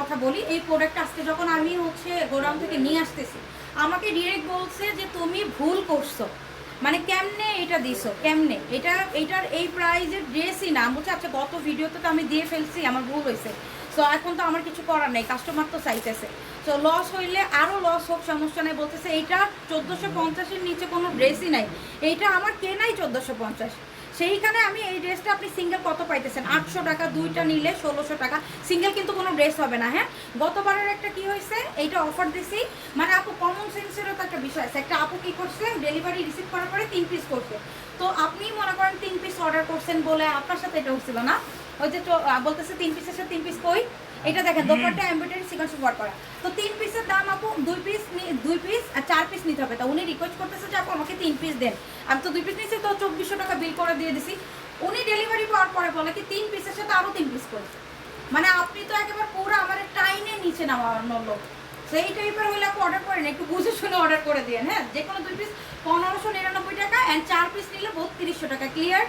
কথা বলি। এই প্রোডাক্ট আজকে যখন আমি হচ্ছে গোডাউন থেকে নিয়ে আসতেছি, আমাকে ডিরেক্ট বলছে যে তুমি ভুল করছো, মানে কেমনে এটা দিছো, কেমনে এটার এই প্রাইজের ড্রেসই না। বলছে আচ্ছা গত ভিডিওতে তো আমি দিয়ে ফেলছি, আমার ভুল হয়েছে, সো এখন তো আমার কিছু করার নেই, কাস্টমার তো চাইতেছে, সো লস হইলে আরও লস হোক, সমস্যা নেই। বলতেছে এইটা 1450-এর নিচে কোনো ড্রেসই নাই, এইটা আমার কেনাই 1450। সেইখানে আমি এই ড্রেসটা আপনি সিঙ্গেল কত পাইতেছেন, 800 টাকা, দুইটা নিলে 1600 টাকা, সিঙ্গেল কিন্তু কোনো ড্রেস হবে না। হ্যাঁ, গতবারের একটা কি হয়েছে, এইটা অফার দিছি, মানে আপু কমন সেন্সেরও তো একটা বিষয় আছে। একটা আপু কি করছে, ডেলিভারি রিসিভ করার পরে 3 পিস করছে, তো আপনি মনে করেন 3 পিস অর্ডার করছেন বলে আপনার সাথে এটা হচ্ছিল না, ওই যে বলতেছে 3 পিসের সাথে 3 পিস কই, এটা দেখেন দোপাট্টা এমব্রয়ডারি সিকোয়েন্স ওয়ার্ক করা, তো 3 পিসের দাম আপু 2 পিস আর 4 পিস নিতে হবে। তা উনি রিকোয়েস্ট করতেছে যে আপু আমাকে 3 পিস দেন, আমি তো 2 পিস নিয়েছি, তো 2400 টাকা বিল করে দিয়ে দিছি। উনি ডেলিভারি পাওয়ার পরে বলে কি 3 পিসের সাথে আরও 3 পিস করে, মানে আপনি তো একেবারে পুরো আমার টাইনে নিচে নামানোর লোক। সেই টাইপের হলে আপনি অর্ডার করেন, একটু বুঝে শুনে অর্ডার করে দিন। হ্যাঁ, যে কোনো 2 পিস 1599 টাকা, অ্যান্ড 4 পিস নিলে 3200 টাকা। ক্লিয়ার?